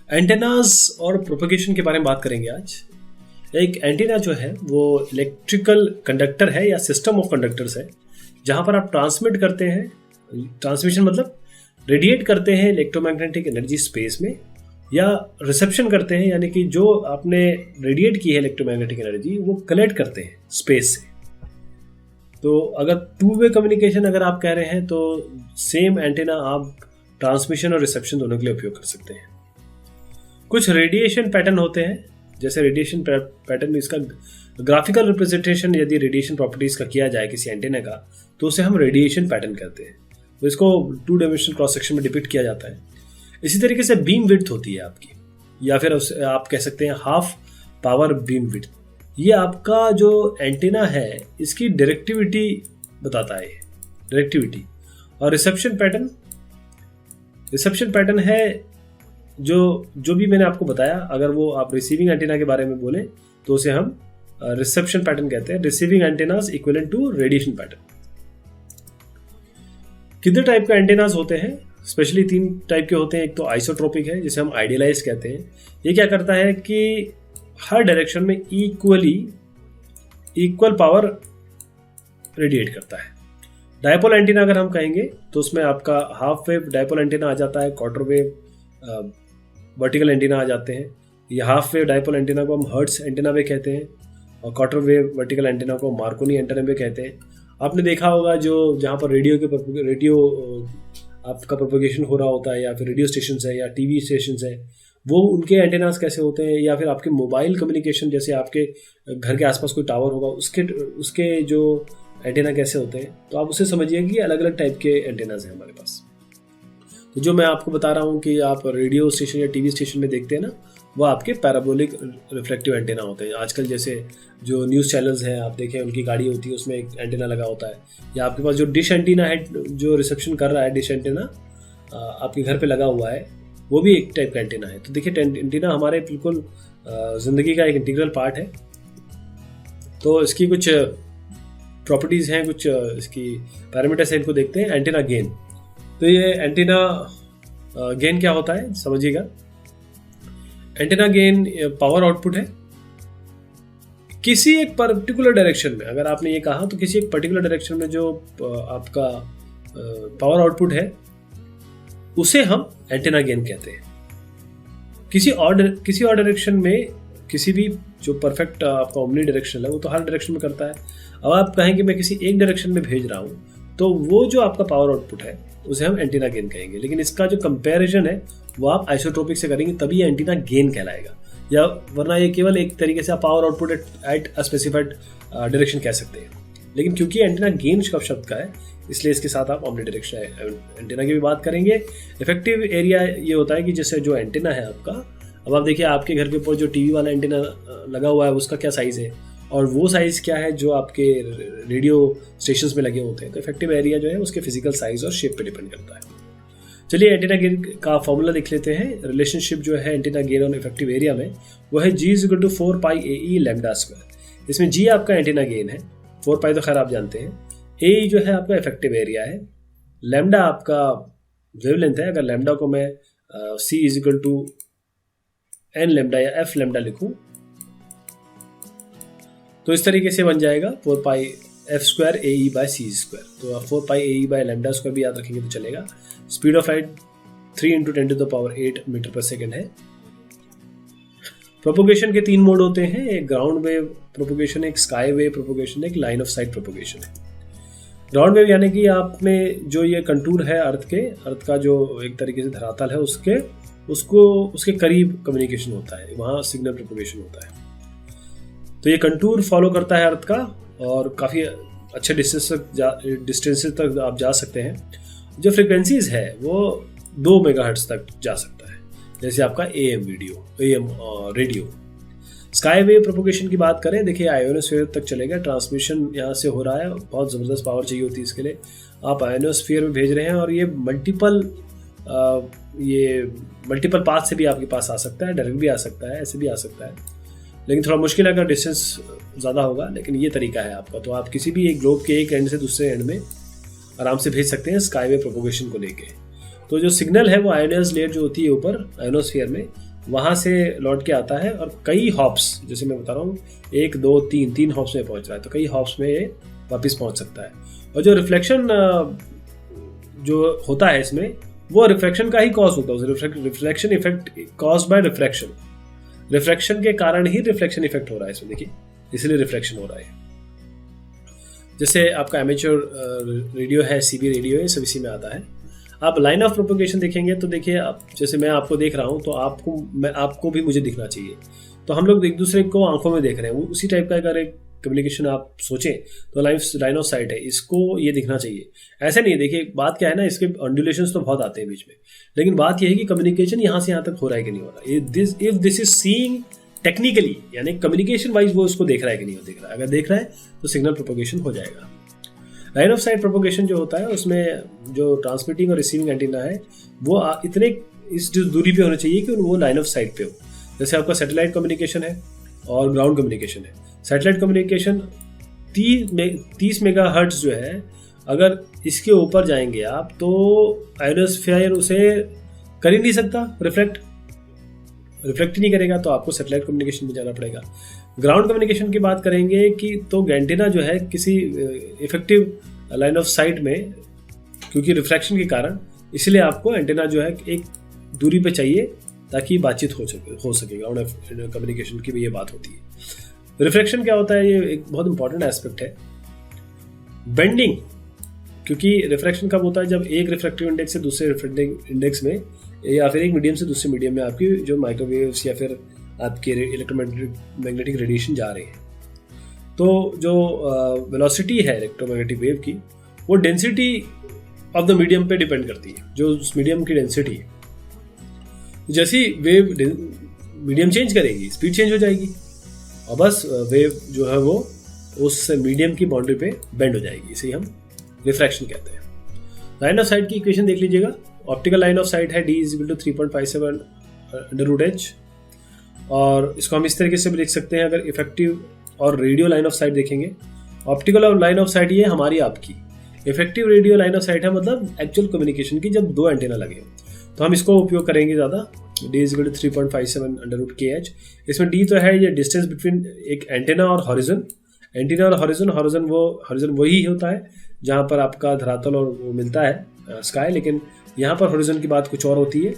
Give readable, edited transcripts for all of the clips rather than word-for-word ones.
Antennas और propagation के बारे में बात करेंगे आज। एक एंटीना जो है वो इलेक्ट्रिकल कंडक्टर है या सिस्टम ऑफ कंडक्टर्स है, जहां पर आप ट्रांसमिट करते हैं, ट्रांसमिशन मतलब रेडिएट करते हैं इलेक्ट्रोमैग्नेटिक एनर्जी स्पेस में, या रिसेप्शन करते हैं यानी कि जो आपने रेडिएट की है इलेक्ट्रोमैग्नेटिक एनर्जी वो कलेक्ट करते हैं स्पेस से। तो अगर टू वे कम्युनिकेशन अगर आप कह रहे हैं तो सेम एंटीना आप ट्रांसमिशन और रिसेप्शन दोनों के लिए उपयोग कर सकते हैं। कुछ रेडिएशन पैटर्न होते हैं, जैसे रेडिएशन पैटर्न, इसका ग्राफिकल रिप्रेजेंटेशन यदि रेडिएशन प्रॉपर्टीज का किया जाए किसी एंटीना का तो उसे हम रेडिएशन पैटर्न कहते हैं। तो इसको 2 डायमेंशनल क्रॉस सेक्शन में डिपिक्ट किया जाता है। इसी तरीके से बीम विड्थ होती है आपकी, या फिर आप कह सकते हैं हाफ पावर बीम विड्थ। ये आपका जो एंटीना है इसकी डायरेक्टिविटी बताता है, डायरेक्टिविटी। और रिसेप्शन पैटर्न है जो भी मैंने आपको बताया। अगर वो आप रिसीविंग एंटीना के बारे में बोले तो उसे हम रिसेप्शन पैटर्न कहते हैं। Receiving antennas equivalent to radiation pattern. कितने टाइप का एंटीनास होते हैं? स्पेशली 3 टाइप के होते हैं। एक तो आइसोट्रोपिक है, जिसे हम आइडियलाइज कहते हैं। ये क्या करता है कि हर डायरेक्शन में इक्वल पावर रेडिएट करता है। डायपोल एंटीना अगर हम कहेंगे तो उसमें आपका हाफ वेव डायपोल एंटीना आ जाता है, क्वार्टर वेव वर्टिकल एंटीना आ जाते हैं। ये हाफ वेव डायपोल एंटीना को हम हर्ट्ज एंटीना भी कहते हैं, और क्वार्टर वेव वर्टिकल एंटीना को मार्कोनी एंटीना भी कहते हैं। आपने देखा होगा जो जहाँ पर रेडियो आपका प्रोपगेशन हो रहा होता है, या फिर रेडियो स्टेशन है या टीवी स्टेशन है, वो उनके एंटेनास कैसे होते हैं, या फिर आपके मोबाइल कम्युनिकेशन, जैसे आपके घर के आसपास कोई टावर होगा उसके जो एंटेना कैसे होते हैं। तो आप उसे समझिए कि अलग अलग टाइप के एंटेनास हैं हमारे पास। तो जो मैं आपको बता रहा हूँ कि आप रेडियो स्टेशन या टीवी स्टेशन में देखते हैं ना, वो आपके पैराबोलिक रिफ्लेक्टिव एंटेना होते हैं। आजकल जैसे जो न्यूज़ चैनल्स हैं आप देखें, उनकी गाड़ी होती है, उसमें एक एंटेना लगा होता है। या आपके पास जो डिश एंटीना है जो रिसेप्शन कर रहा है, डिश एंटीना आपके घर पे लगा हुआ है, वो भी एक टाइप का एंटीना है। तो देखिए एंटीना हमारे बिल्कुल ज़िंदगी का एक इंटीग्रल पार्ट है। तो इसकी कुछ प्रॉपर्टीज़ हैं, कुछ इसकी पैरामीटर्स हैं, इनको देखते हैं। Antenna gain. तो ये एंटीना गेन क्या होता है समझिएगा। एंटीना गेन पावर आउटपुट है किसी एक पर्टिकुलर डायरेक्शन में। अगर आपने ये कहा तो किसी एक पर्टिकुलर डायरेक्शन में जो आपका पावर आउटपुट है उसे हम एंटीना गेन कहते हैं। किसी और डायरेक्शन में किसी भी जो परफेक्ट आपका ओमनी डायरेक्शन है वो तो हर डायरेक्शन में करता है। अब आप कहें कि मैं किसी एक डायरेक्शन में भेज रहा हूँ तो वो जो आपका पावर आउटपुट है उसे हम एंटीना गेन कहेंगे। लेकिन इसका जो कंपैरिजन है वो आप आइसोट्रोपिक से करेंगे तभी ये एंटीना गेन कहलाएगा, या वरना ये केवल एक तरीके से आप power output at a specified direction कह सकते हैं। लेकिन क्योंकि एंटीना गेन शब्द का है इसलिए इसके साथ आप ओमनी डायरेक्शन एंटीना की भी बात करेंगे। इफेक्टिव एरिया ये होता है कि जैसे जो एंटीना है आपका, अब आप देखिए आपके घर के ऊपर जो टीवी वाला एंटीना लगा हुआ है उसका क्या साइज़ है, और वो साइज़ क्या है जो आपके रेडियो स्टेशंस में लगे होते हैं। तो इफेक्टिव एरिया जो है उसके फिजिकल साइज़ और शेप पे डिपेंड करता है। चलिए एंटीना गेन का फॉर्मूला देख लेते हैं। रिलेशनशिप जो है एंटीना गेन और इफेक्टिव एरिया में वो है G=4 पाई AE लैम्डा स्क्वायर। इसमें G आपका एंटीना गेन है, 4 पाई तो खैर आप जानते हैं, AE जो है आपका इफेक्टिव एरिया है, लैम्डा आपका वेवलेंथ है। अगर लैम्डा को मैं C=N लैम्डा या F लैम्डा लिखूं तो इस तरीके से बन जाएगा 4 पाई F² AE/c²। तो आप 4 पाई AE/λ² भी याद रखेंगे तो चलेगा। स्पीड ऑफ लाइट 3 × 10⁸ मीटर पर सेकेंड है। प्रोपोगेशन के 3 मोड होते हैं, एक ग्राउंड वेव प्रोपोगेशन, एक स्काई वेव प्रोपोगेशन, एक लाइन ऑफ साइट प्रोपोगेशन है। ग्राउंड वेव यानी कि आपने जो ये कंटूर है अर्थ का जो एक तरीके से धरातल है उसके करीब कम्युनिकेशन होता है, वहाँ सिग्नल प्रोपोगेशन होता है। तो ये कंटूर फॉलो करता है अर्थ का और काफ़ी अच्छे डिस्टेंसेस तक आप जा सकते हैं। जो फ्रिक्वेंसीज है वो 2 मेगाहर्ट्ज तक जा सकता है, जैसे आपका AM radio. Sky wave propagation की बात करें, देखिए आयोनोस्फीयर तक चलेगा, ट्रांसमिशन यहाँ से हो रहा है, बहुत ज़बरदस्त पावर चाहिए होती है इसके लिए। आप आयोनोस्फीयर में भेज रहे हैं और ये मल्टीपल पाथ से भी आपके पास आ सकता है, डायरेक्ट भी आ सकता है, ऐसे भी आ सकता है। लेकिन थोड़ा मुश्किल है अगर डिस्टेंस ज़्यादा होगा, लेकिन ये तरीका है आपका। तो आप किसी भी एक ग्लोब के एक एंड से दूसरे एंड में आराम से भेज सकते हैं स्काई वेव प्रोपोगेशन को लेके। तो जो सिग्नल है वो आयोनाइज्ड लेयर जो होती है ऊपर आयोनोस्फीयर में, वहाँ से लौट के आता है और कई हॉप्स, जैसे मैं बता रहा हूँ 1 2 3 हॉप्स में पहुँच रहा है, तो कई हॉप्स में वापस पहुँच सकता है। और जो रिफ्लेक्शन जो होता है इसमें, वो रिफ्लेक्शन का ही कॉज होता है। Reflection effect cause by refraction, refraction के कारण ही रिफ्लेक्शन इफेक्ट हो रहा है इसमें, देखिए इसलिए रिफ्लेक्शन हो रहा है। जैसे आपका एमेच्योर रेडियो है, सीबी रेडियो है, सब इसी में आता है। आप लाइन ऑफ प्रोपोगेशन देखेंगे तो देखिए, आप जैसे मैं आपको देख रहा हूँ तो आपको भी मुझे दिखना चाहिए, तो हम लोग एक दूसरे को आंखों में देख रहे हैं, वो उसी टाइप का अगर एक कम्युनिकेशन आप सोचें तो लाइन ऑफ साइट है, इसको ये दिखना चाहिए। ऐसे नहीं, देखिए बात क्या है ना, इसके ऑन्डुलेशंस तो बहुत आते हैं बीच में, लेकिन बात यह है कि कम्युनिकेशन यहाँ से यहाँ तक हो रहा है कि नहीं हो रहा है। If this is seeing technically, यानी कम्युनिकेशन वाइज वो उसको देख रहा है कि नहीं देख रहा है, अगर देख रहा है तो सिग्नल प्रोपोगेशन हो जाएगा। लाइन ऑफ साइट प्रोपोगेशन जो होता है उसमें जो ट्रांसमिटिंग और रिसीविंग एंटीना है वो इतने इस दूरी पे होना चाहिए कि वो लाइन ऑफ साइट पे हो। जैसे आपका सैटेलाइट कम्युनिकेशन है और ग्राउंड कम्युनिकेशन है। सैटेलाइट कम्युनिकेशन 30 मेगाहर्ट्ज जो है, अगर इसके ऊपर जाएंगे आप तो आयोनोस्फीयर उसे कर ही नहीं सकता, रिफ्लेक्ट ही नहीं करेगा, तो आपको सैटेलाइट कम्युनिकेशन में जाना पड़ेगा। ग्राउंड कम्युनिकेशन की बात करेंगे कि तो एंटीना जो है किसी इफेक्टिव लाइन ऑफ साइट में, क्योंकि रिफ्रैक्शन के कारण, इसलिए आपको एंटीना जो है एक दूरी पे चाहिए ताकि बातचीत हो सके। ग्राउंड कम्युनिकेशन की भी ये बात होती है। रिफ्रैक्शन क्या होता है, ये एक बहुत इंपॉर्टेंट एस्पेक्ट है। बेंडिंग, क्योंकि रिफ्रैक्शन कब होता है, जब एक रिफ्रैक्टिव इंडेक्स से दूसरे रिफ्रैक्टिव इंडेक्स में, या फिर एक मीडियम से दूसरे मीडियम में आपकी जो माइक्रोवेव्स या फिर आपके इलेक्ट्रोमैग्नेटिक रेडिएशन जा रहे हैं, तो जो वेलोसिटी है इलेक्ट्रोमैग्नेटिक वेव की, वो डेंसिटी ऑफ द मीडियम पे डिपेंड करती है, जो उस मीडियम की डेंसिटी है। जैसी वेव मीडियम चेंज करेगी, स्पीड चेंज हो जाएगी, और बस वेव जो है वो उस मीडियम की बाउंड्री पे बेंड हो जाएगी, इसे हम रिफ्रैक्शन कहते हैं। लाइन ऑफ साइट की इक्वेशन देख लीजिएगा। ऑप्टिकल लाइन ऑफ साइट है D = 3.57 √h, और इसको हम इस तरीके से भी लिख सकते हैं अगर इफेक्टिव और रेडियो लाइन ऑफ साइट देखेंगे। ऑप्टिकल और लाइन ऑफ साइट ये हमारी आपकी, effective radio line of site है मतलब एक्चुअल कम्युनिकेशन की, जब 2 एंटीना लगे, तो हम इसको उपयोग करेंगे ज़्यादा। D = 3.57 √kh। इसमें D तो है ये डिस्टेंस बिटवीन एक एंटीना और हॉरिजन। एंटीना और हॉरिजन वही होता है जहाँ पर आपका धरातल और वो मिलता है स्काई, लेकिन यहाँ पर हॉरिजन की बात कुछ और होती है।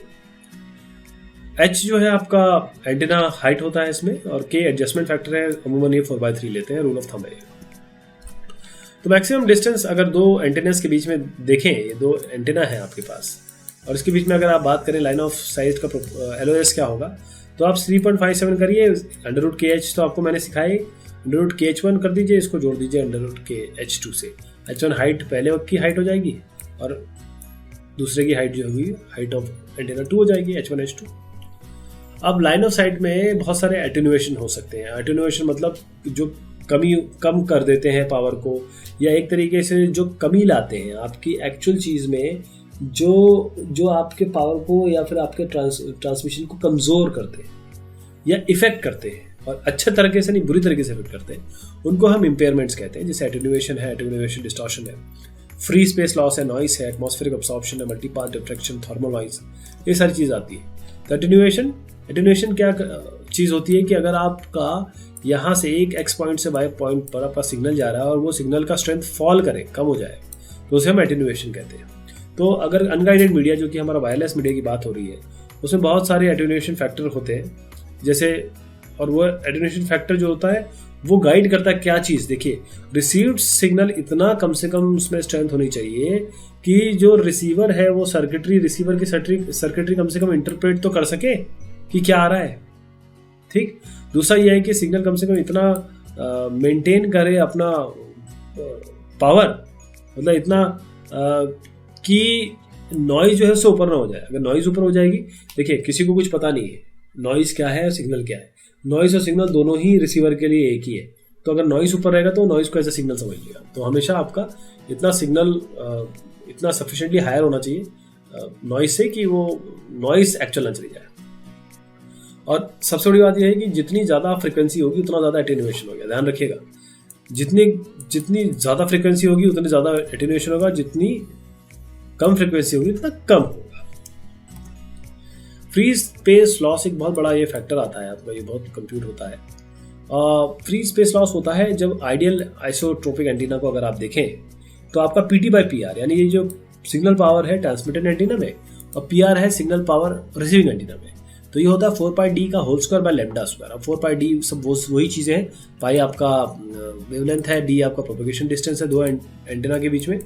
H जो है आपका एंटीना हाइट होता है इसमें, और K एडजस्टमेंट फैक्टर है, अमूमन ये 4/3 लेते हैं, रूल ऑफ थंब है। तो मैक्सिमम डिस्टेंस अगर 2 एंटीनास के बीच में देखें, ये 2 एंटीना है आपके पास, और इसके बीच में अगर आप बात करें लाइन ऑफ साइट का LOS क्या होगा, तो आप 3.57 करिए √kh, तो आपको मैंने सिखाई √kh1 कर दीजिए, इसको जोड़ दीजिए √kh2 से। H1 हाइट पहले वक्त की हाइट हो जाएगी, और दूसरे की हाइट जो होगी हाइट ऑफ एंटीना 2 हो जाएगी, H1 H2। अब लाइन ऑफ साइट में बहुत सारे एटेन्यूएशन हो सकते हैं। एटेन्यूएशन मतलब जो कम कर देते हैं पावर को, या एक तरीके से जो कमी लाते हैं आपकी एक्चुअल चीज़ में, जो आपके पावर को या फिर आपके ट्रांसमिशन को कमज़ोर करते हैं या इफेक्ट करते हैं, और अच्छे तरीके से नहीं, बुरी तरीके से इफेक्ट करते हैं, उनको हम इम्पेयरमेंट्स कहते हैं। जैसे एटेन्यूएशन है, एटेन्यूएशन डिस्टॉर्शन है, फ्री स्पेस लॉस है, नॉइस है, एटमॉस्फेरिक अब्सॉर्प्शन है, मल्टीपाथ डिफ्रैक्शन, थर्मल नॉइस, ये सारी चीज़ आती है। तो एटेन्यूएशन क्या चीज़ होती है कि अगर आपका यहाँ से एक एक्स पॉइंट से वाई पॉइंट पर आपका सिग्नल जा रहा है और वो सिग्नल का स्ट्रेंथ फॉल करे, कम हो जाए, तो उसे हम एटेन्यूएशन कहते हैं। तो अगर अनगाइडेड मीडिया, जो कि हमारा वायरलेस मीडिया की बात हो रही है, उसमें बहुत सारे एटेन्यूएशन फैक्टर होते हैं, जैसे, और वो एटेन्यूएशन फैक्टर जो होता है वो गाइड करता है क्या चीज़। देखिए, रिसीव्ड सिग्नल इतना कम से कम उसमें स्ट्रेंथ होनी चाहिए कि जो रिसीवर है वो रिसीवर की सर्किटरी कम से कम इंटरप्रेट तो कर सके कि क्या आ रहा है, ठीक। दूसरा यह है कि सिग्नल कम से कम इतना मेंटेन करे अपना पावर, मतलब इतना कि नॉइज जो है उससे ऊपर ना हो जाए। अगर नॉइज ऊपर हो जाएगी, देखिए किसी को कुछ पता नहीं है नॉइज क्या है और सिग्नल क्या है, नॉइज और सिग्नल दोनों ही रिसीवर के लिए एक ही है, तो अगर नॉइज ऊपर रहेगा तो नॉइज को ऐसा सिग्नल समझ लिया। तो हमेशा आपका इतना सिग्नल इतना सफिशिएंटली हायर होना चाहिए नॉइज से कि वो नॉइज एक्चुअल ना चली जाए। और सबसे बड़ी बात यह है कि जितनी ज़्यादा फ्रिक्वेंसी होगी उतना ज़्यादा एटेन्यूएशन होगा, ध्यान रखिएगा। जितनी ज़्यादा फ्रिक्वेंसी होगी उतनी ज़्यादा एटेन्यूएशन होगा, जितनी कम फ्रिक्वेंसी होगी उतना कम होगा। फ्री स्पेस लॉस एक बहुत बड़ा ये फैक्टर आता है आपका, ये बहुत कंप्यूट होता है। फ्री स्पेस लॉस होता है जब आइडियल आइसोट्रोपिक एंटीना को अगर आप देखें तो आपका PT/PR, यानी ये जो सिग्नल पावर है ट्रांसमिटेड एंटीना में और PR है सिग्नल पावर रिसीविंग एंटीना में, तो ये होता है 4πD का whole square by lambda square. अब 4πD सब वही चीज़ें हैं, पाई आपका वेवलेंथ है, D आपका प्रोपेगेशन डिस्टेंस है दो एंटीना के बीच में,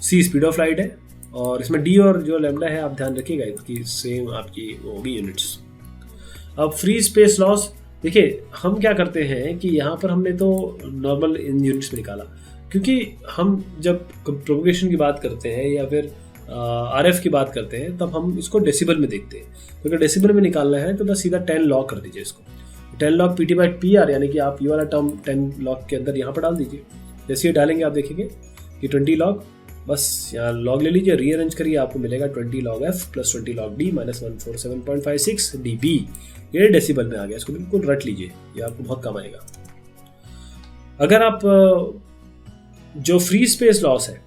C स्पीड ऑफ लाइट है, और इसमें D और जो लैम्डा है आप ध्यान रखिएगा इसकी सेम आपकी होगी यूनिट्स। अब फ्री स्पेस लॉस देखिए हम क्या करते हैं कि यहाँ पर हमने तो नॉर्मल इन यूनिट्स में निकाला, क्योंकि हम जब प्रोपेगेशन की बात करते हैं या फिर RF की बात करते हैं तब हम इसको डेसिबल में देखते हैं, तो अगर डेसिबल में निकालना है तो बस सीधा 10 लॉग कर दीजिए इसको, 10 लॉग PT/PR, यानी कि आप ये वाला टर्म 10 लॉग के अंदर यहाँ पर डाल दीजिए। जैसे ये डालेंगे आप देखेंगे कि 20 लॉग, बस यहाँ लॉग ले लीजिए, रीअरेंज करिए, आपको मिलेगा 20 log F plus 20 log D minus 147.56 dB। ये डेसिबल में आ गया, इसको बिल्कुल रट लीजिए, ये आपको बहुत काम आएगा। अगर आप जो फ्री स्पेस लॉस है,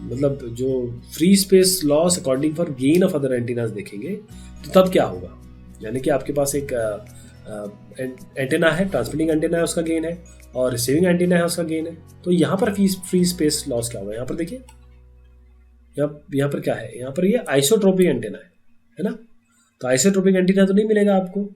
मतलब जो free space loss according for gain of other antennas देखेंगे तो तब क्या होगा, यानी कि आपके पास एक एंटीना है, ट्रांसमिटिंग एंटीना है, उसका गेन है, और रिसीविंग एंटीना है, उसका गेन है, तो यहाँ पर फ्री स्पेस लॉस क्या होगा, यहाँ पर देखिए यहाँ पर क्या है, यहाँ पर ये आइसोट्रोपिक एंटीना है ना, तो आइसोट्रोपिक एंटीना तो नहीं मिलेगा आपको,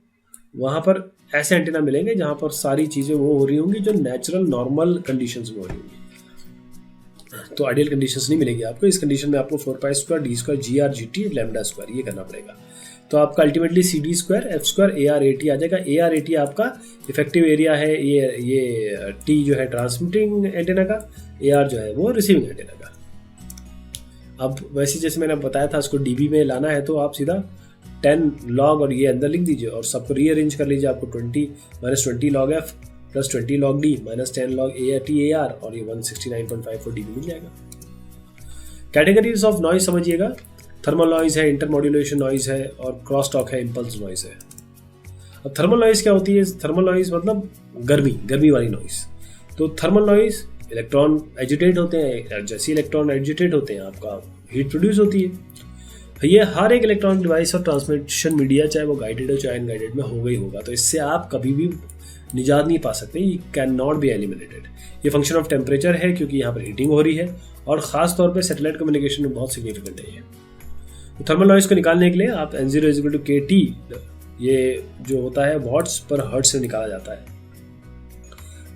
वहाँ पर ऐसे एंटीना मिलेंगे जहाँ पर सारी चीज़ें वो हो रही होंगी जो नेचुरल नॉर्मल कंडीशंस में हो रही होंगी, तो आइडियल कंडीशंस नहीं मिलेगी आपको। इस कंडीशन में आपको 4π² D² GR/GT लैम्डा स्क्वायर ये करना पड़ेगा, तो आपका अल्टीमेटली CD² F² AR/AT आ जाएगा। AR/AT आपका इफेक्टिव एरिया है, ये T जो है ट्रांसमिटिंग एंटीना का, AR जो है वो रिसीविंग एंटीना का। अब वैसे जैसे मैंने बताया था उसको DB में लाना है तो आप सीधा 10 log और ये अंदर लिख दीजिए और सबको रीअरेंज कर लीजिए, आपको 20 minus 20 log F plus 20 log D minus 10 log AR और ये 169.54 dB मिल जाएगा। कैटेगरीज ऑफ नॉइज समझिएगा, थर्मल नॉइज है, इंटरमॉड्यूलेशन नॉइज है, और क्रॉस टॉक है, इम्पल्स नॉइज है। अब थर्मल नॉइज क्या होती है, थर्मल नॉइज मतलब गर्मी वाली नॉइज। तो थर्मल नॉइज इलेक्ट्रॉन एजिटेट होते हैं, जैसे इलेक्ट्रॉन एजिटेट होते हैं आपका हीट प्रोड्यूस होती है। ये हर एक इलेक्ट्रॉनिक डिवाइस और ट्रांसमिशन मीडिया चाहे वो गाइडेड हो चाहे अनगाइडेड में हो गई होगा, तो इससे आप कभी भी निजात नहीं पा सकते, ये कैन नॉट बी एलिमिनेटेड। ये फंक्शन ऑफ टेम्परेचर है क्योंकि यहाँ पर हीटिंग हो रही है, और ख़ास तौर पे सैटेलाइट कम्युनिकेशन में बहुत सिग्निफिकेंट है ये। तो थर्मल नॉइज को निकालने के लिए आप N0 = KT, ये जो होता है वॉट्स पर हर्ट्ज से निकाला जाता है।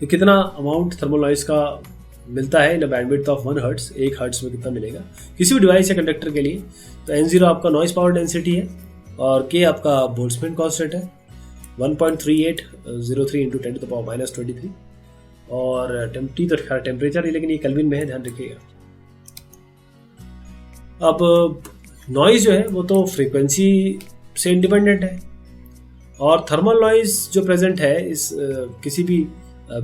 तो कितना अमाउंट थर्मल नॉइज का मिलता है इन बैंडविड्थ ऑफ 1 हर्ट्ज, 1 हर्ट्ज में कितना मिलेगा किसी भी डिवाइस या कंडक्टर के लिए। तो N0 आपका नॉइज पावर डेंसिटी है और K आपका बोल्ट्जमैन कांस्टेंट है 1.3803 × 10⁻⁻23, और T तो टेम्परेचर है लेकिन ये केल्विन में है, ध्यान रखिएगा। अब नॉइज जो है वो तो फ्रीक्वेंसी से इंडिपेंडेंट है, और थर्मल नॉइज जो प्रेजेंट है इस किसी भी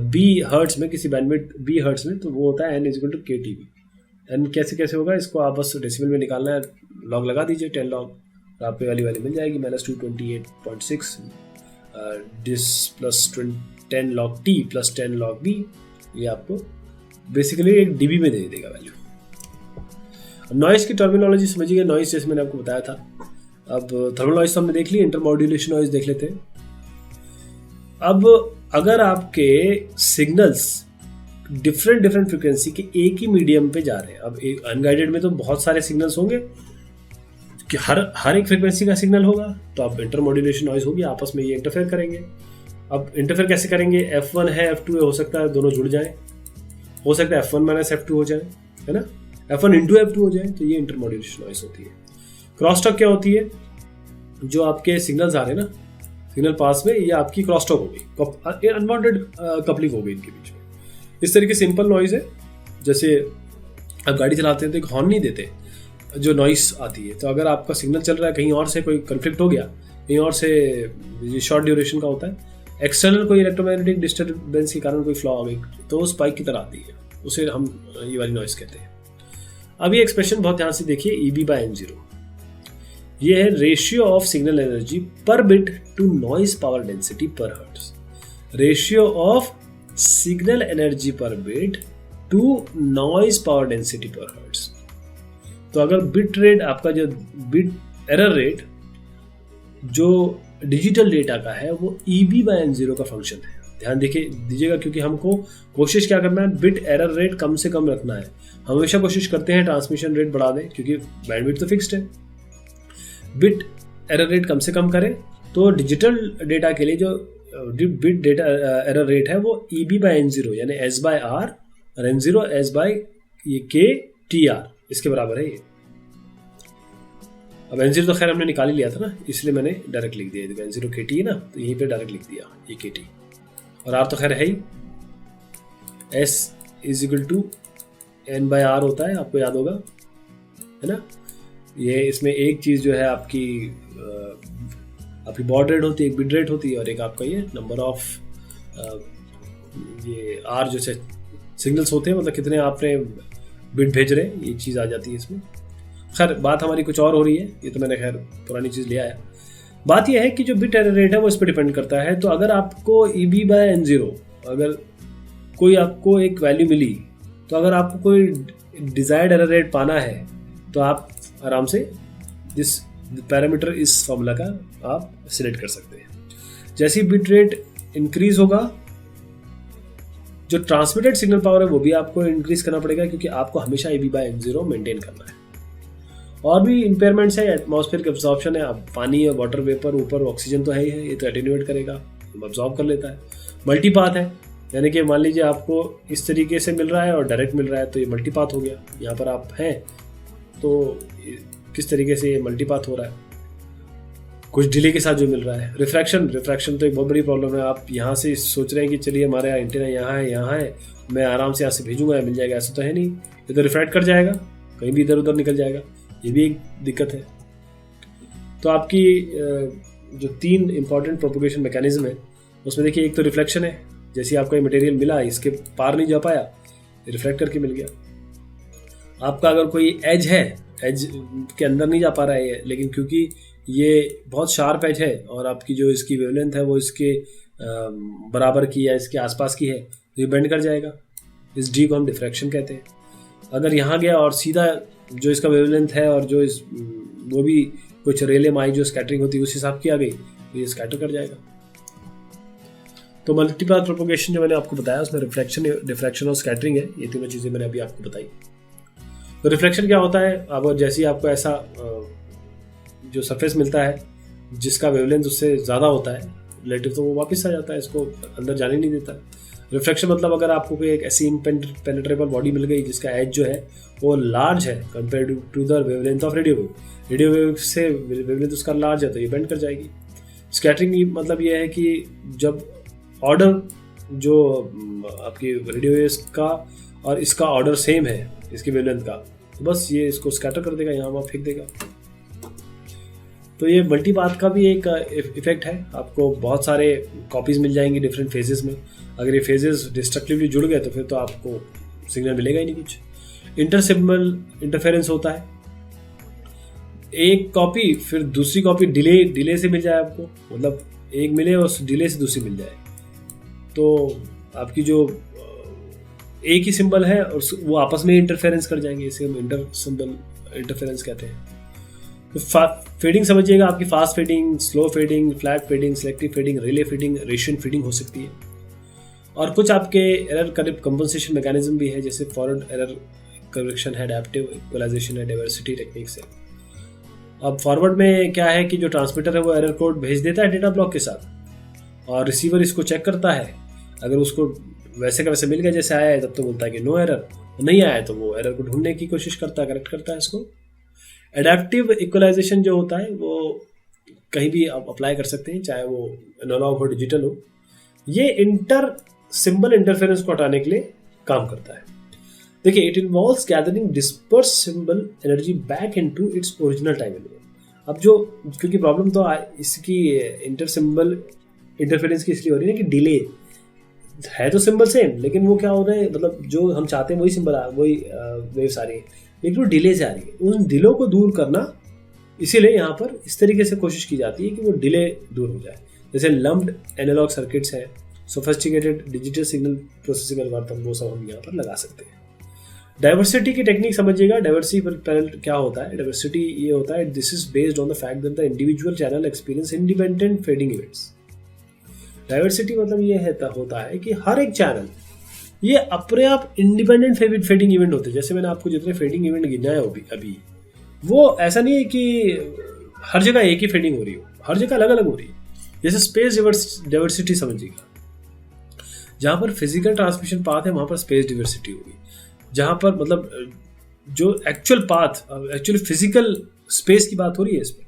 B हर्ट्ज में, किसी बैंडविड्थ B हर्ट्ज में, तो वो होता है N = KTB। N कैसे होगा, इसको आप बस डेसिमल में निकालना है, लॉग लगा दीजिए 10 लॉग, तो आपको वाली मिल जाएगी -228.6 डिस plus 10 log T plus 10 log B, ये आपको बेसिकली एक dB में दे देगा वैल्यू। अब नॉइज की टर्मिनोलॉजी समझिएगा, नॉइज जैसे मैंने आपको बताया था। अब थर्मल नॉइज तो हमने देख ली, इंटरमॉड्यूलेशन नॉइज देख लेते हैं। अब अगर आपके सिग्नल्स डिफरेंट फ्रिक्वेंसी के एक ही मीडियम पे जा रहे हैं, अब एक अनगाइडेड में तो बहुत सारे सिग्नल्स होंगे कि हर एक फ्रिक्वेंसी का सिग्नल होगा, तो अब इंटरमॉड्यूलेशन नॉइज होगी, आपस में ये इंटरफेयर करेंगे। अब इंटरफेयर कैसे करेंगे, F1 है F2 है, हो सकता है दोनों जुड़ जाएं, हो सकता है F1 - F2 हो जाए, है ना, F1 × F2 हो जाए, तो ये इंटरमॉड्यूलेशन नॉइज होती है। क्रॉस टॉक क्या होती है, जो आपके सिग्नल्स आ रहे हैं ना सिग्नल पास में, ये आपकी क्रॉस टॉक हो गई, अनवांटेड कपलिंग हो गई इनके बीच में। इस तरीके सिंपल नॉइज है, जैसे आप गाड़ी चलाते हैं तो एक हॉर्न नहीं देते, जो नॉइस आती है, तो अगर आपका सिग्नल चल रहा है कहीं और से कोई कन्फ्लिक्ट हो गया, कहीं और से ये शॉर्ट ड्यूरेशन का होता है, एक्सटर्नल कोई इलेक्ट्रोमैग्नेटिक डिस्टर्बेंस के कारण कोई फ्लॉ आ गई, तो वो स्पाइक की तरह आती है, उसे हम ये वाली नॉइस कहते हैं। अब ये एक्सप्रेशन बहुत ध्यान से देखिए, EB/N0, ये है ratio of signal energy per bit to noise power density per hertz. Ratio of signal energy per bit to noise power density per hertz. तो अगर बिट रेट आपका जो बिट एरर रेट जो डिजिटल डेटा का है वो EB/N0 का function है। ध्यान दीजिएगा, क्योंकि हमको कोशिश क्या करना है, बिट एरर रेट कम से कम रखना है। हमेशा कोशिश करते हैं ट्रांसमिशन रेट बढ़ा दें, क्योंकि बैंडविड्थ तो फिक्स्ड है। बिट एरर रेट कम से कम करें। तो डिजिटल डेटा के लिए जो बिट डेटा एरर रेट है वो EB/N0 यानी S/R और N0 S/K/TR इसके बराबर है ये। अब N0 तो खैर हमने निकाल ही लिया था ना, इसलिए मैंने डायरेक्ट लिख दिया। N0 KT है ना, तो यहीं पे डायरेक्ट लिख दिया ये KT, और R तो खैर है ही। S = N/R होता है, आपको याद होगा, है ना। ये इसमें एक चीज़ जो है आपकी बॉड रेट होती है, एक बिट रेट होती है, और एक आपका ये नंबर ऑफ ये R जो सिग्नल्स होते हैं, मतलब कितने आपने बिट भेज रहे हैं, ये चीज़ आ जाती है इसमें। खैर बात हमारी कुछ और हो रही है, ये तो मैंने खैर पुरानी चीज़ ले आया। बात यह है कि जो बिट एरर रेट है वो इस पर डिपेंड करता है। तो अगर आपको EB/N0 अगर कोई आपको एक वैल्यू मिली, तो अगर आपको कोई डिजायर्ड एरर रेट पाना है तो आप आराम से दिस पैरामीटर, इस फॉर्मूला का आप सिलेक्ट कर सकते हैं। जैसे ही बिट रेट इंक्रीज होगा, जो ट्रांसमिटेड सिग्नल पावर है वो भी आपको इंक्रीज करना पड़ेगा, क्योंकि आपको हमेशा EB/N0 मेंटेन करना है। और भी इंपेयरमेंट्स है, एटमॉस्फेयर के एब्जॉर्प्शन है। अब पानी और वाटर वेपर, ऊपर ऑक्सीजन तो है ही है, ये तो एटेन्यूएट करेगा, अब्जॉर्ब कर लेता है। मल्टीपाथ है, यानी कि मान लीजिए आपको इस तरीके से मिल रहा है और डायरेक्ट मिल रहा है, तो ये मल्टीपाथ हो गया। यहाँ पर आप हैं तो किस तरीके से ये मल्टीपाथ हो रहा है, कुछ डिले के साथ जो मिल रहा है। रिफ्रैक्शन तो एक बहुत बड़ी प्रॉब्लम है। आप यहाँ से सोच रहे हैं कि चलिए हमारे एंटीना यहाँ है, मैं आराम से यहाँ से भेजूंगा, मिल जाएगा, ऐसा तो है नहीं। ये तो रिफ्रैक्ट कर जाएगा, कहीं भी इधर उधर निकल जाएगा, ये भी एक दिक्कत है। तो आपकी जो 3 इंपॉर्टेंट प्रोपोगेशन मैकेनिज्म है उसमें देखिए, एक तो रिफ्लेक्शन है, जैसे आपको ये मटेरियल मिला, इसके पार नहीं जा पाया, रिफ्लेक्ट करके मिल गया। आपका अगर कोई एज है, एज के अंदर नहीं जा पा रहा है ये, लेकिन क्योंकि ये बहुत शार्प एज है और आपकी जो इसकी वेवलेंथ है वो इसके बराबर की या इसके आसपास की है, तो ये बेंड कर जाएगा। इस डी को हम डिफ्रैक्शन कहते हैं। अगर यहाँ गया और सीधा जो इसका वेवलेंथ है और जो वो भी कुछ रेले माई जो स्कैटरिंग होती है उस हिसाब की आ गई, तो ये स्कैटर कर जाएगा। तो मल्टीपाथ प्रोपोगेशन जो मैंने आपको बताया उसमें रिफ्लेक्शन, डिफ्रैक्शन और स्कैटरिंग है, ये तीनों चीज़ें मैंने अभी आपको बताई। तो रिफ्लेक्शन क्या होता है, अब जैसे ही आपको ऐसा जो सरफेस मिलता है जिसका वेवलेंथ उससे ज़्यादा होता है रिलेटिव, तो वो वापस आ जाता है, इसको अंदर जाने नहीं देता। रिफ्लेक्शन मतलब अगर आपको कोई एक ऐसी इनपेनिट्रेबल बॉडी मिल गई जिसका एज जो है वो लार्ज है compare to the wavelength of radio wave, radio wave से वेवलेंथ उसका लार्ज है, तो ये बेंड कर जाएगी। स्कैटरिंग मतलब ये है कि जब ऑर्डर जो आपकी रेडियो वेव्स का और इसका ऑर्डर सेम है इसकी वेवलेंथ का, तो बस ये इसको स्कैटर कर देगा, यहाँ वहाँ फेंक देगा। तो ये मल्टीपाथ का भी एक इफेक्ट है। आपको बहुत सारे कॉपीज मिल जाएंगी डिफरेंट फेजेस में। अगर ये फेजेस डिस्ट्रक्टिवली जुड़ गए तो फिर तो आपको सिग्नल मिलेगा ही नहीं कुछ। इंटरसिग्नल इंटरफेरेंस होता है, एक कॉपी फिर दूसरी कॉपी डिले से मिल जाए आपको, मतलब एक मिले और डिले से दूसरी मिल जाए, तो आपकी जो एक ही सिंबल है और वो आपस में इंटरफेरेंस कर जाएंगे, इसे हम इंटर सिंबल इंटरफेरेंस कहते हैं। तो फेडिंग समझिएगा, आपकी fast fading, slow fading, flat fading, selective fading, Rayleigh fading, Rician fading हो सकती है। और कुछ आपके एरर कंपनसेशन मैकेनिज्म भी है, जैसे फॉरवर्ड एरर करेक्शन है, एडेप्टिव इक्वलाइजेशन है, डाइवर्सिटी टेक्निक्स है। अब फॉरवर्ड में क्या है कि जो ट्रांसमीटर है वो एरर कोड भेज देता है डेटा ब्लॉक के साथ, और रिसीवर इसको चेक करता है। अगर उसको वैसे का वैसे मिल गया जैसे आया है तब तो बोलता है कि नो एरर, नहीं आया तो वो एरर को ढूंढने की कोशिश करता है, करेक्ट करता है इसको। एडेप्टिव इक्वलाइजेशन जो होता है वो कहीं भी आप अप्लाई कर सकते हैं, चाहे वो एनालॉग हो डिजिटल हो। ये इंटर सिंबल इंटरफेरेंस को हटाने के लिए काम करता है। देखिए, it involves gathering disperse symbol energy back into its original time element. अब जो क्योंकि प्रॉब्लम तो इसकी इंटर सिंबल इंटरफेरेंस की इसलिए हो रही है कि डिले है, तो सिंबल सेम, लेकिन वो क्या हो रहा है, मतलब जो हम चाहते हैं वही सिंबल वही वेव्स आ रही है, लेकिन वो डिले से आ रही है। उन डिलो को दूर करना, इसीलिए यहाँ पर इस तरीके से कोशिश की जाती है कि वो डिले दूर हो जाए। जैसे लम्प्ड एनालॉग सर्किट्स है, sophisticated digital signal processing algorithm, वो सब हम यहाँ पर लगा सकते हैं। डाइवर्सिटी की टेक्निक समझिएगा। डाइवर्सिटी पैनल क्या होता है? डाइवर्सिटी ये होता है, this is based on the fact that the individual channel experience independent fading events. Diversity मतलब ये होता है कि हर एक चैनल ये अपने आप इंडिपेंडेंट फेडिंग इवेंट होते हैं। जैसे मैंने आपको जितने फेडिंग इवेंट गिनाए अभी, वो ऐसा नहीं है कि हर जगह एक ही फेडिंग हो रही हो, हर जगह अलग अलग हो रही है। जैसे स्पेस डाइवर्सिटी समझिएगा, जहाँ पर फिजिकल ट्रांसमिशन पाथ है वहाँ पर स्पेस डाइवर्सिटी होगी। जहाँ पर मतलब जो actual path, actually physical space की बात हो रही है इसमें,